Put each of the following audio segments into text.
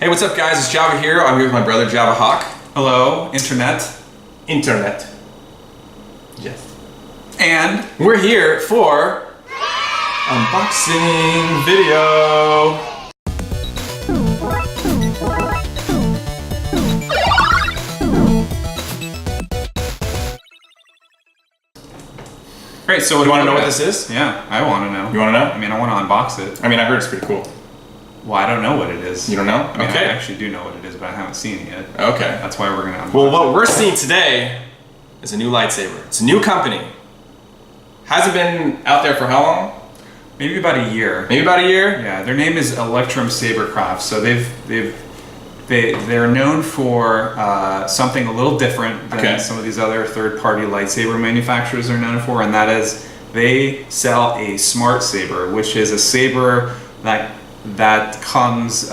Hey, what's up guys? It's Java here. I'm here with my brother Java Hawk. Hello, Internet. Yes. And we're here for unboxing video. great, so You want to know what this is? Yeah, I want to know. You want to know? I mean, I want to unbox it. I mean, I heard it's pretty cool. Well, I don't know what it is. You don't know? I mean, Okay. I actually do know what it is, but I haven't seen it yet. Okay. That's why we're going to unbox Well, it. what we're seeing today is a new lightsaber. It's a new company. Hasn't been out there for how long? Maybe about a year. Maybe about a year? Yeah, their name is Electrum Saber. So they're known for something a little different than some of these other third-party lightsaber manufacturers are known for, and that is they sell a smart saber, which is a saber that comes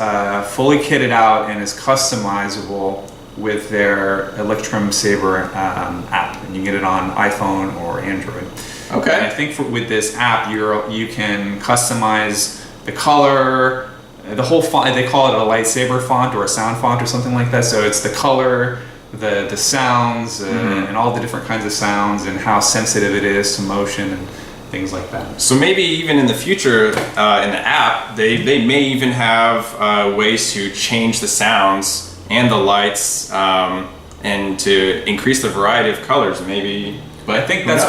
fully kitted out and is customizable with their Electrum Saber app, and you can get it on iPhone or Android. Okay. And I think with this app, you can customize the color, the whole font. They call it a lightsaber font or a sound font or something like that. So it's the color, the sounds, and all the different kinds of sounds, and how sensitive it is to motion and things like that. So maybe even in the future, in the app, they may even have ways to change the sounds and the lights, and to increase the variety of colors. Maybe, but I think that's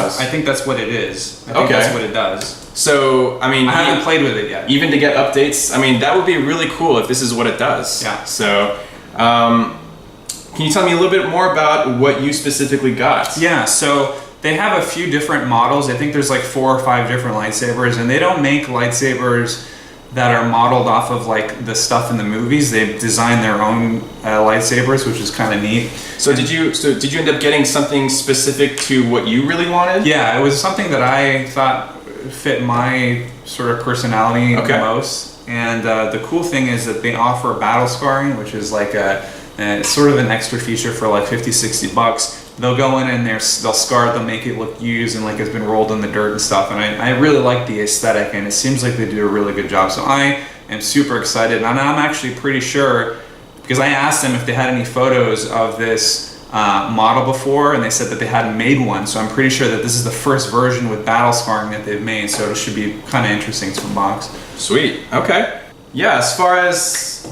what it is. I think that's what it does. So I mean, I haven't played with it yet. Even to get updates, I mean, that would be really cool if this is what it does. Yeah. So, can you tell me a little bit more about what you specifically got? Yeah. So they have a few different models. I think there's like 4 or 5 different lightsabers, and they don't make lightsabers that are modeled off of like the stuff in the movies. They've designed their own lightsabers, which is kind of neat. So did you end up getting something specific to what you really wanted? Yeah, it was something that I thought fit my sort of personality the most. And the cool thing is that they offer battle scarring, which is like it's sort of an extra feature for like $50-$60. They'll go in and they'll scar it, they'll make it look used and like it's been rolled in the dirt and stuff. And I really like the aesthetic, and it seems like they do a really good job. So I am super excited, and I'm actually pretty sure, because I asked them if they had any photos of this model before, and they said that they hadn't made one. So I'm pretty sure that this is the first version with battle scarring that they've made. So it should be kind of interesting to unbox. Sweet. Okay. Yeah. As far as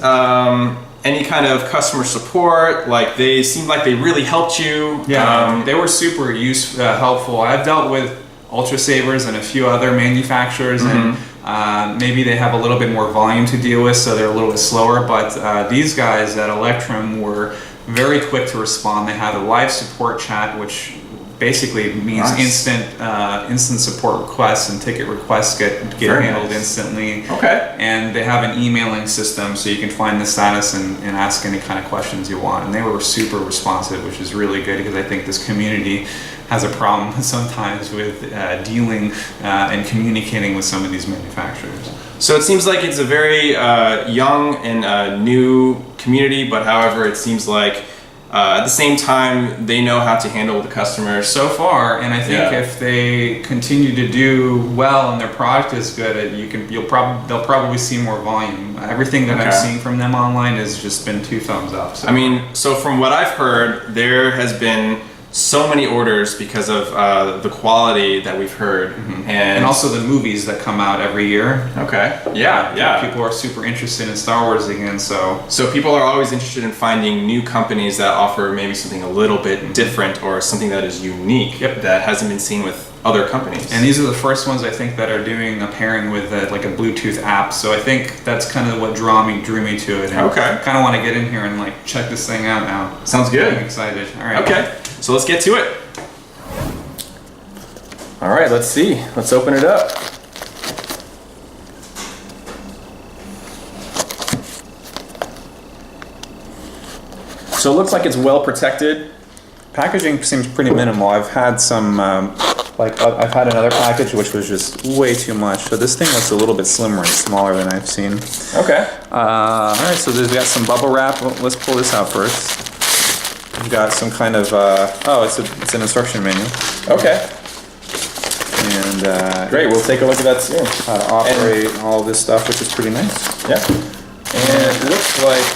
any kind of customer support, like they seemed like they really helped you. Yeah, they were super helpful. I've dealt with Ultra Sabers and a few other manufacturers, and maybe they have a little bit more volume to deal with, so they're a little bit slower. But these guys at Electrum were very quick to respond. They had a live support chat, which basically means instant support requests, and ticket requests get handled instantly. Okay. And they have an emailing system, so you can find the status and ask any kind of questions you want. And they were super responsive, which is really good, because I think this community has a problem sometimes with dealing and communicating with some of these manufacturers. So it seems like it's a very young and new community, but however, it seems like at the same time, they know how to handle the customers so far, and I think if they continue to do well and their product is good, they'll probably see more volume. Everything that I've seen from them online has just been 2 thumbs up. So. I mean, so from what I've heard, there has been so many orders because of the quality that we've heard, and also the movies that come out every year. Okay. Yeah. People are super interested in Star Wars again, so people are always interested in finding new companies that offer maybe something a little bit different, or something that is unique that hasn't been seen with other companies. And these are the first ones I think that are doing a pairing with like a Bluetooth app. So I think that's kind of what drew me to it. And kind of want to get in here and like check this thing out now. Sounds good. I'm excited. All right. Okay. So let's get to it. All right, let's see. Let's open it up. So it looks like it's well protected. Packaging seems pretty minimal. I've had some, I've had another package which was just way too much. So this thing looks a little bit slimmer and smaller than I've seen. Okay. All right, so we've got some bubble wrap. Let's pull this out first. We've got some kind of, it's an instruction manual. Okay. And great, we'll take a look at that soon. How to operate all this stuff, which is pretty nice. Yeah. And it looks like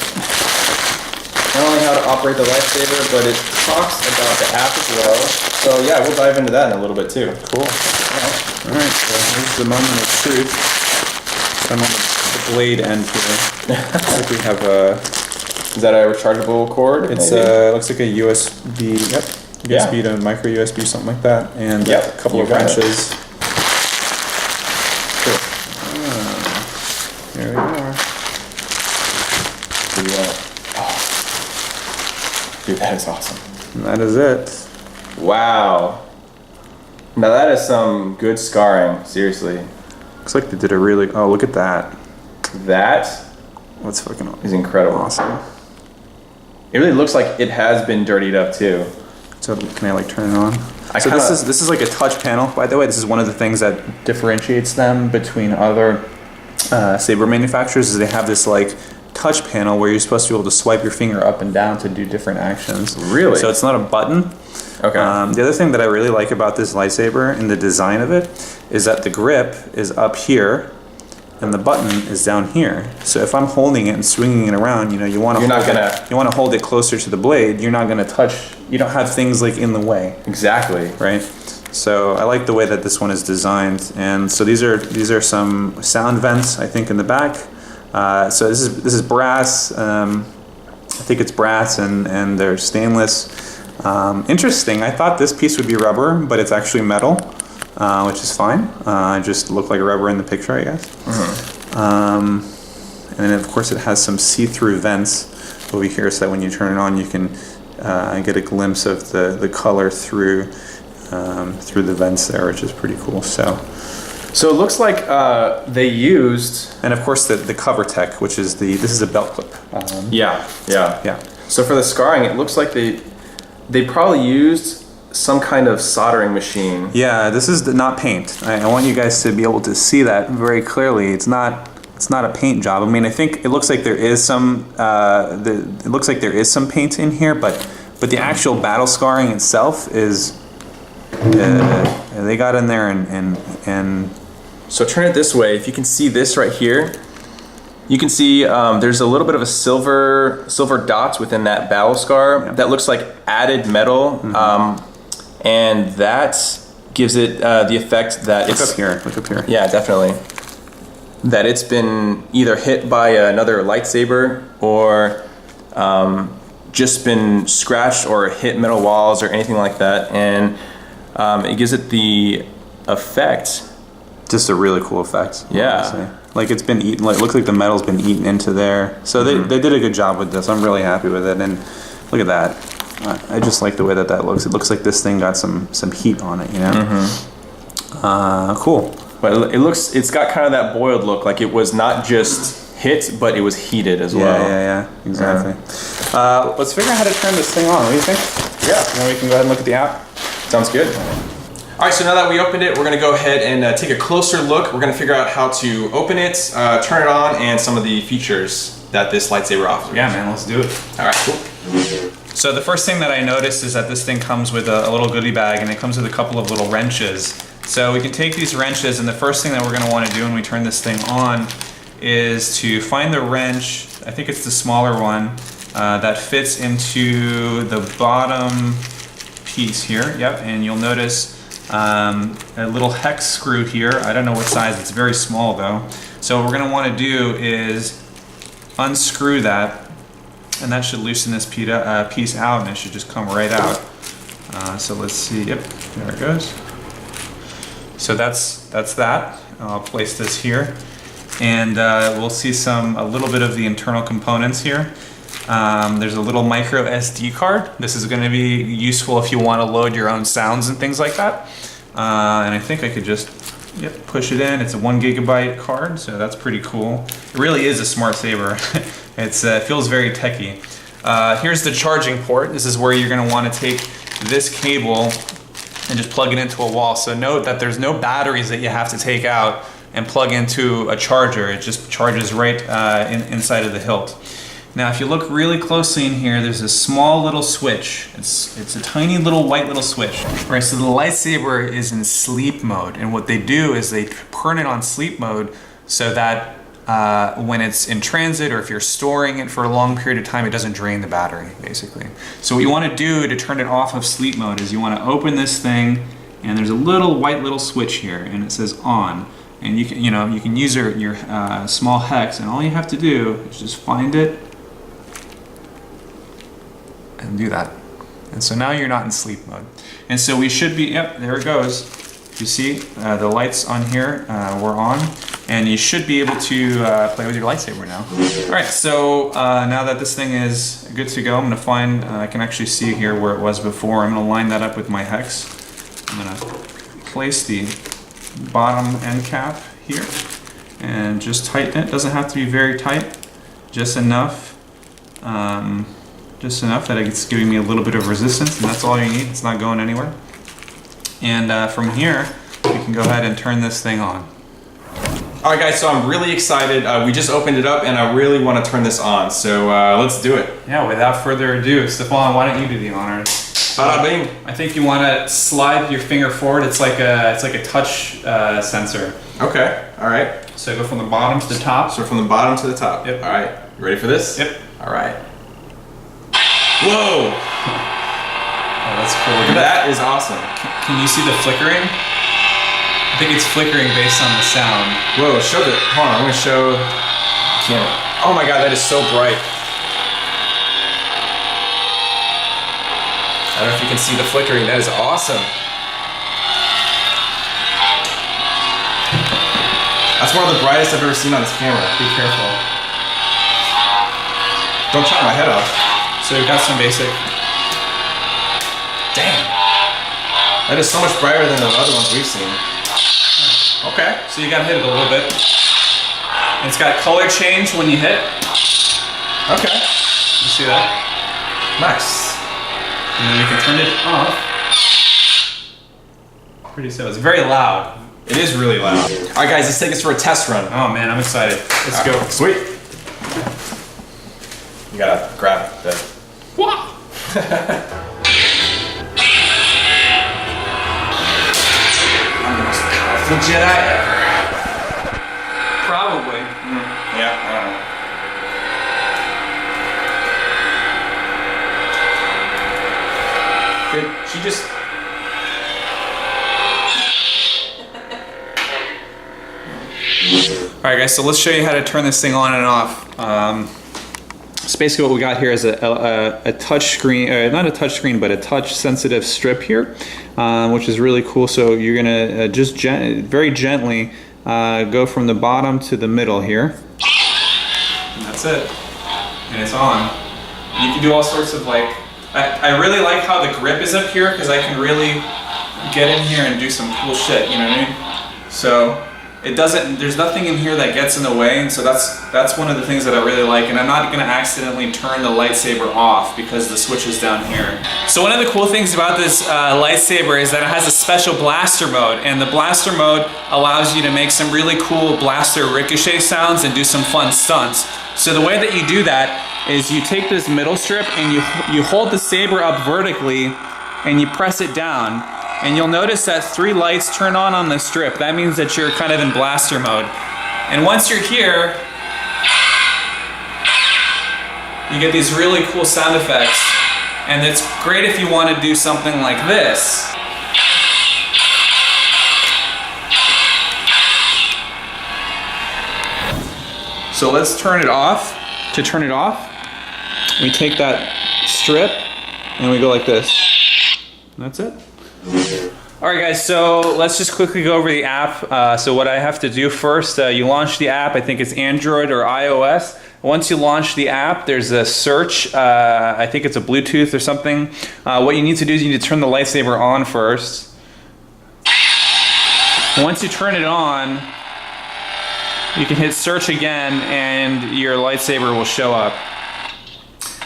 not only how to operate the lightsaber, but it talks about the app as well. So yeah, we'll dive into that in a little bit too. Cool. Alright, so here's the moment of truth. So I'm on the blade end here. Looks like we have a... Is that a rechargeable cord? It's looks like a USB, USB to micro USB, something like that. And a couple of wrenches. Cool. There we are. Dude, that is awesome. And that is it. Wow. Now that is some good scarring, seriously. Looks like they did a really... Oh, look at that. That That's fucking is incredible. awesome. It really looks like it has been dirtied up too. So can I like turn it on? So this is like a touch panel. By the way, this is one of the things that differentiates them between other saber manufacturers is they have this like touch panel where you're supposed to be able to swipe your finger up and down to do different actions. Really? So it's not a button. Okay. The other thing that I really like about this lightsaber and the design of it is that the grip is up here and the button is down here. So if I'm holding it and swinging it around, you know, you want to hold it closer to the blade. You're not going to touch. You don't have things like in the way. Exactly. Right. So I like the way that this one is designed. And so these are some sound vents, I think, in the back. So this is brass. I think it's brass and they're stainless. Interesting. I thought this piece would be rubber, but it's actually metal, which is fine. It just looked like rubber in the picture, I guess. And then of course it has some see-through vents over here, so that when you turn it on, you can get a glimpse of the color through the vents there, which is pretty cool. So it looks like they used, and of course the cover tech, which is this is a belt clip. yeah. So for the scarring, it looks like they probably used some kind of soldering machine. Yeah, this is not paint. I want you guys to be able to see that very clearly. It's not a paint job. I mean, I think it looks like there is some paint in here, but the actual battle scarring itself is they got in there and so turn it this way. If you can see this right here, you can see there's a little bit of a silver dots within that battle scar that looks like added metal, and that gives it the effect that Look up here. Yeah, definitely. That it's been either hit by another lightsaber or just been scratched or hit metal walls or anything like that, and it gives it the effect. Just a really cool effect. Yeah. Honestly. Like it's been eaten. Like it looks like the metal's been eaten into there. So they did a good job with this. I'm really happy with it. And look at that. I just like the way that looks. It looks like this thing got some heat on it. You know. Cool. But it's got kind of that boiled look. Like it was not just hit, but it was heated as well. Yeah. Exactly. Let's figure out how to turn this thing on. What do you think? Yeah. Then we can go ahead and look at the app. Sounds good. All right, so now that we opened it, we're gonna go ahead and take a closer look. We're gonna figure out how to open it, turn it on, and some of the features that this lightsaber offers. Yeah, man, let's do it. All right, cool. So the first thing that I noticed is that this thing comes with a little goodie bag, and it comes with a couple of little wrenches. So we can take these wrenches, and the first thing that we're gonna wanna do when we turn this thing on is to find the wrench, I think it's the smaller one, that fits into the bottom piece here. Yep, and you'll notice a little hex screw here. I don't know what size, it's very small though. So what we're going to want to do is unscrew that, and that should loosen this piece out, and it should just come right out. So let's see, yep, there it goes. So that's that. I'll place this here, and we'll see a little bit of the internal components here. There's a little micro SD card. This is going to be useful if you want to load your own sounds and things like that. And I think I could just push it in. It's a 1 gigabyte card, so that's pretty cool. It really is a smart saber. It feels very techy. Here's the charging port. This is where you're going to want to take this cable and just plug it into a wall. So note that there's no batteries that you have to take out and plug into a charger. It just charges right inside of the hilt. Now, if you look really closely in here, there's a small little switch. It's a tiny white little switch. Right, so the lightsaber is in sleep mode, and what they do is they turn it on sleep mode so that when it's in transit, or if you're storing it for a long period of time, it doesn't drain the battery, basically. So what you want to do to turn it off of sleep mode is you want to open this thing, and there's a little white switch here, and it says on. And you can use your small hex, and all you have to do is just find it and do that. And so now you're not in sleep mode. And so we should be, yep, there it goes. You see the lights on here were on, and you should be able to play with your lightsaber now. All right, so now that this thing is good to go, I'm gonna find, I can actually see here where it was before. I'm gonna line that up with my hex. I'm gonna place the bottom end cap here and just tighten it. Doesn't have to be very tight, just enough that it's giving me a little bit of resistance, and that's all you need. It's not going anywhere. And from here, we can go ahead and turn this thing on. All right, guys, so I'm really excited. We just opened it up, and I really want to turn this on, so let's do it. Yeah, without further ado, Stefan, why don't you do the honors? Bada bing. I think you want to slide your finger forward. It's like a touch sensor. Okay, all right. So go from the bottom to the top. So from the bottom to the top. Yep. All right, you ready for this? Yep. All right. Whoa! Oh, that's cool. That is awesome. Can you see the flickering? I think it's flickering based on the sound. Whoa, show the, hold on, I'm gonna show the camera. Oh my God, that is so bright. I don't know if you can see the flickering, that is awesome. That's one of the brightest I've ever seen on this camera. Be careful. Don't chop my head off. So we've got some basic. Damn. That is so much brighter than the other ones we've seen. Okay. So you gotta hit it a little bit. And it's got color change when you hit. Okay. You see that? Nice. And then you can turn it off. Pretty so. It's very loud. It is really loud. All right, guys, let's take this for a test run. Oh man, I'm excited. Let's go. Sweet. You gotta grab the. Wow. I'm the most powerful Jedi ever. Probably. Yeah, I don't know. She just. Alright guys, so let's show you how to turn this thing on and off. So basically what we got here is a touch screen, not a touch screen, but a touch sensitive strip here, which is really cool. So you're gonna just very gently go from the bottom to the middle here. And that's it. And it's on. You can do all sorts of like, I really like how the grip is up here because I can really get in here and do some cool shit, you know what I mean? So it doesn't, there's nothing in here that gets in the way, and so that's one of the things that I really like, and I'm not gonna accidentally turn the lightsaber off because the switch is down here. So one of the cool things about this lightsaber is that it has a special blaster mode, and the blaster mode allows you to make some really cool blaster ricochet sounds and do some fun stunts. So the way that you do that is you take this middle strip and you hold the saber up vertically and you press it down. And you'll notice that 3 lights turn on the strip. That means that you're kind of in blaster mode. And once you're here, you get these really cool sound effects. And it's great if you want to do something like this. So let's turn it off. To turn it off, we take that strip and we go like this. And that's it. Alright guys, so let's just quickly go over the app. So what I have to do first, you launch the app. I think it's Android or iOS. Once you launch the app, there's a search. I think it's a Bluetooth or something. What you need to do is you need to turn the lightsaber on first. Once you turn it on, you can hit search again and your lightsaber will show up.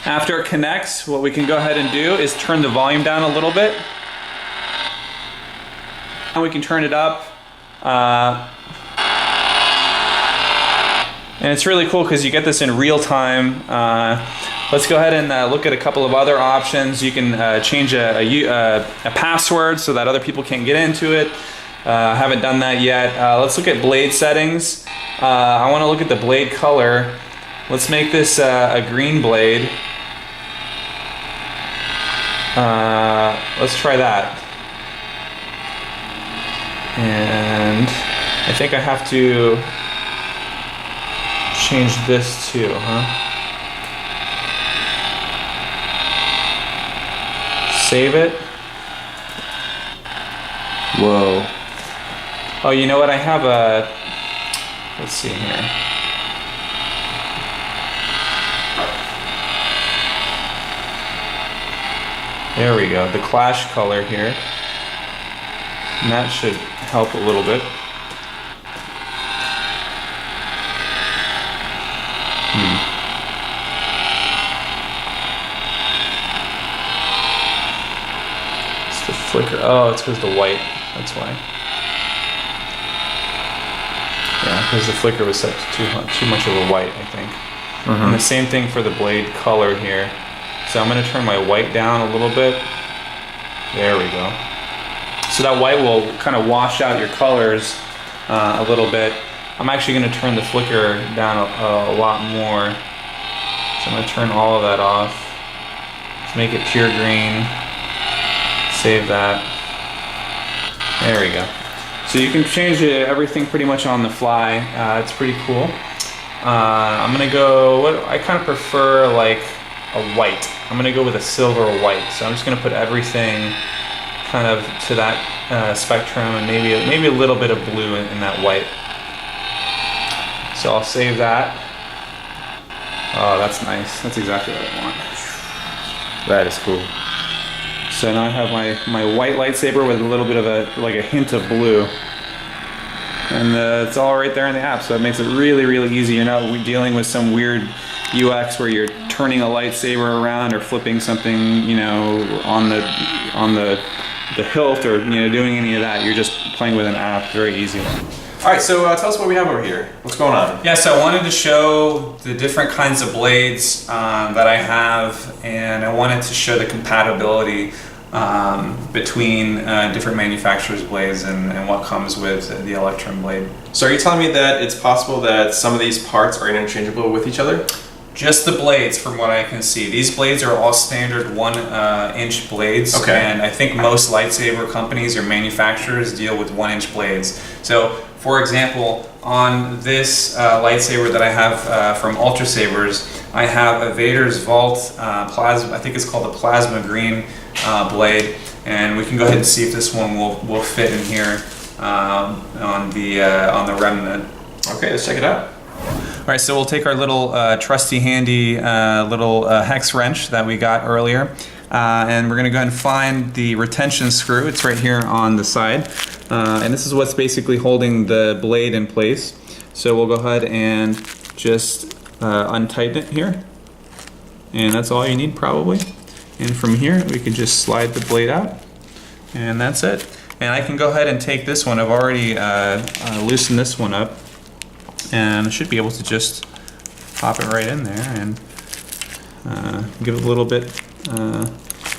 After it connects, what we can go ahead and do is turn the volume down a little bit. And we can turn it up. And it's really cool because you get this in real time. Let's go ahead and look at a couple of other options. You can change a password so that other people can't get into it. I haven't done that yet. Let's look at blade settings. I want to look at the blade color. Let's make this a green blade. Let's try that. And I think I have to change this too, huh? Save it. Whoa. Oh, you know what? I have a... Let's see here. There we go. The clash color here. And that should help a little bit. It's the flicker. Oh, it's because the white. That's why. Yeah, because the flicker was set to too much of a white, I think. And the same thing for the blade color here. So I'm going to turn my white down a little bit. There we go. So that white will kind of wash out your colors a little bit. I'm actually going to turn the flicker down a lot more. So I'm going to turn all of that off. Let's make it pure green. Save that. There we go. So you can change everything pretty much on the fly. It's pretty cool. I'm going to go, I kind of prefer like a white. I'm going to go with a silver or white. So I'm just going to put everything kind of to that spectrum, and maybe a little bit of blue in that white. So I'll save that. Oh, that's nice. That's exactly what I want. That is cool. So now I have my white lightsaber with a little bit of a hint of blue. And it's all right there in the app, so it makes it really, really easy. You're not dealing with some weird UX where you're turning a lightsaber around or flipping something, you know, on the hilt, or doing any of that. You're just playing with an app. Very easy one. All right, so tell us what we have over here. What's going on? Yeah, so I wanted to show the different kinds of blades that I have, and I wanted to show the compatibility between different manufacturers' blades and what comes with the Electrum blade. So are you telling me that it's possible that some of these parts are interchangeable with each other? Just the blades, from what I can see. These blades are all standard 1-inch blades, okay. And I think most lightsaber companies or manufacturers deal with 1-inch blades. So, for example, on this lightsaber that I have from Ultra Sabers, I have a Vader's Vault plasma. I think it's called the plasma green blade, and we can go ahead and see if this one will fit in here on the remnant. Okay, let's check it out. All right, so we'll take our little trusty handy little hex wrench that we got earlier, and we're going to go ahead and find the retention screw. It's right here on the side, and this is what's basically holding the blade in place. So we'll go ahead and just untighten it here, and that's all you need probably. And from here we can just slide the blade out, and that's it. And I can go ahead and take this one. I've already loosened this one up, and I should be able to just pop it right in there and give it a little bit,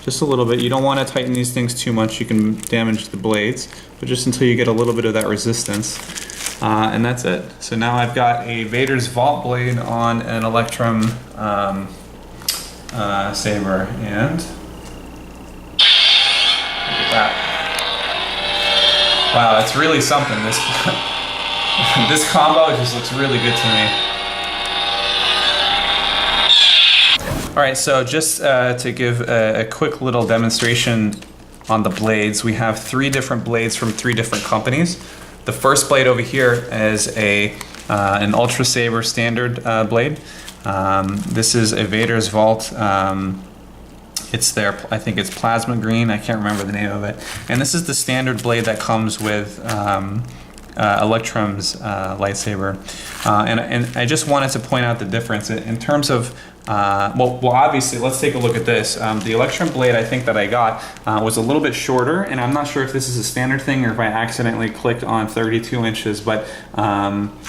just a little bit. You don't want to tighten these things too much. You can damage the blades, but just until you get a little bit of that resistance. And that's it. So now I've got a Vader's Vault blade on an Electrum Saber, and look at that. Wow, that's really something. This combo just looks really good to me. All right, so just to give a quick little demonstration on the blades, we have 3 different blades from 3 different companies. The first blade over here is an Ultra Saber standard blade. This is a Vader's Vault. It's there, I think it's plasma green. I can't remember the name of it. And this is the standard blade that comes with Electrum's lightsaber. And I just wanted to point out the difference in terms of well, obviously, let's take a look at this. The Electrum blade I think that I got was a little bit shorter, and I'm not sure if this is a standard thing or if I accidentally clicked on 32 inches, but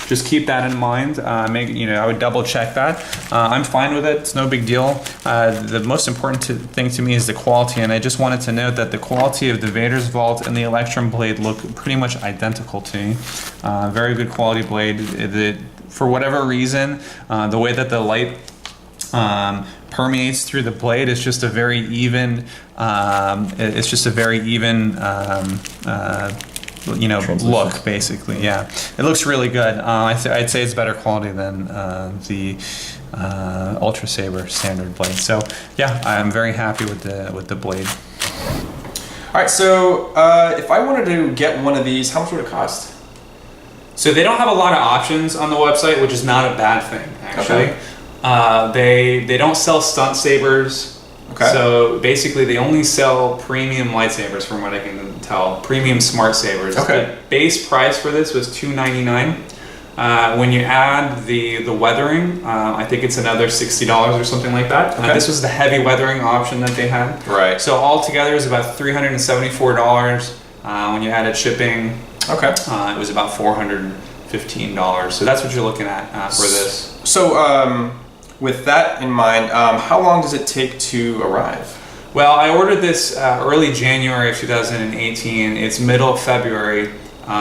just keep that in mind. I would double check that. I'm fine with it. It's no big deal. The most important thing to me is the quality, and I just wanted to note that the quality of the Vader's Vault and the Electrum blade look pretty much identical to me. Very good quality blade. For whatever reason, the way that the light permeates through the blade is just a very even. It's just a very even. Look basically. Yeah, it looks really good. I'd say it's better quality than the Ultra Saber standard blade. So yeah, I'm very happy with the blade. All right, so if I wanted to get one of these, how much would it cost? So they don't have a lot of options on the website, which is not a bad thing, actually. Okay. They don't sell stunt sabers. Okay. So basically they only sell premium lightsabers from what I can tell. Premium smart sabers. Okay. The base price for this was $299. When you add the weathering, I think it's another $60 or something like that. Okay. This was the heavy weathering option that they had. Right. So altogether it was about $374. When you added shipping, it was about $415. So that's what you're looking at for this. So with that in mind, how long does it take to arrive? Well, I ordered this early January of 2018. It's middle of February.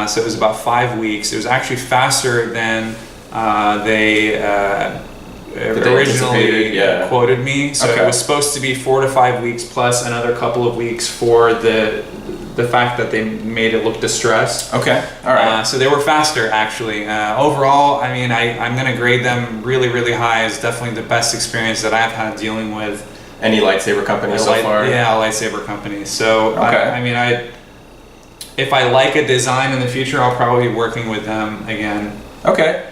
So it was about 5 weeks. It was actually faster than they originally quoted me. So it was supposed to be 4 to 5 weeks plus another couple of weeks for the fact that they made it look distressed. Okay, all right. So they were faster actually. Overall, I mean, I'm going to grade them really, really high. It's definitely the best experience that I've had dealing with any lightsaber company so far. Yeah, lightsaber company. So if I like a design in the future, I'll probably be working with them again. Okay.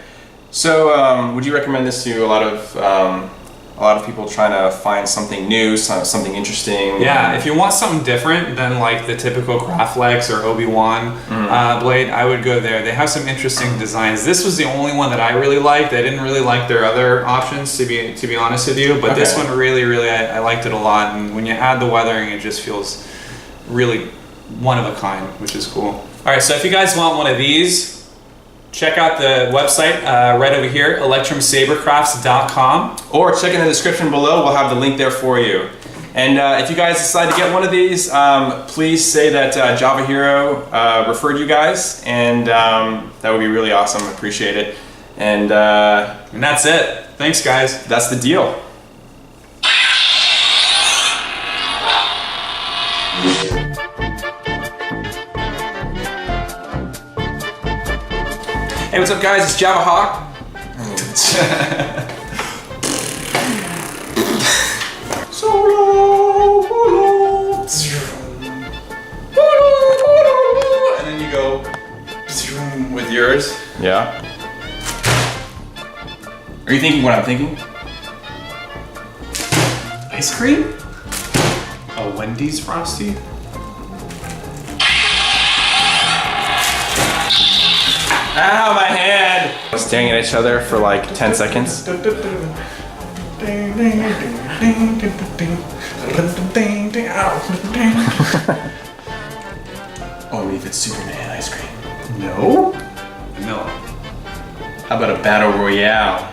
So would you recommend this to a lot of people trying to find something new, something interesting? Yeah, if you want something different than like the typical Graflex or Obi-Wan blade, I would go there. They have some interesting designs. This was the only one that I really liked. I didn't really like their other options, to be honest with you, but this one really, I liked it a lot. And when you add the weathering, it just feels really one of a kind, which is cool. All right, so if you guys want one of these, check out the website right over here, electrumsabercrafts.com. Or check in the description below, we'll have the link there for you. And if you guys decide to get one of these, please say that Java Hero referred you guys, and that would be really awesome, appreciate it. And that's it. Thanks guys. That's the deal. Hey, what's up guys, it's Java Hawk. And then you go with yours. Yeah. Are you thinking what I'm thinking? Ice cream? A Wendy's Frosty? Ow, my hand! Staring at each other for like 10 seconds. Only if it's Superman ice cream. No? No. How about a battle royale?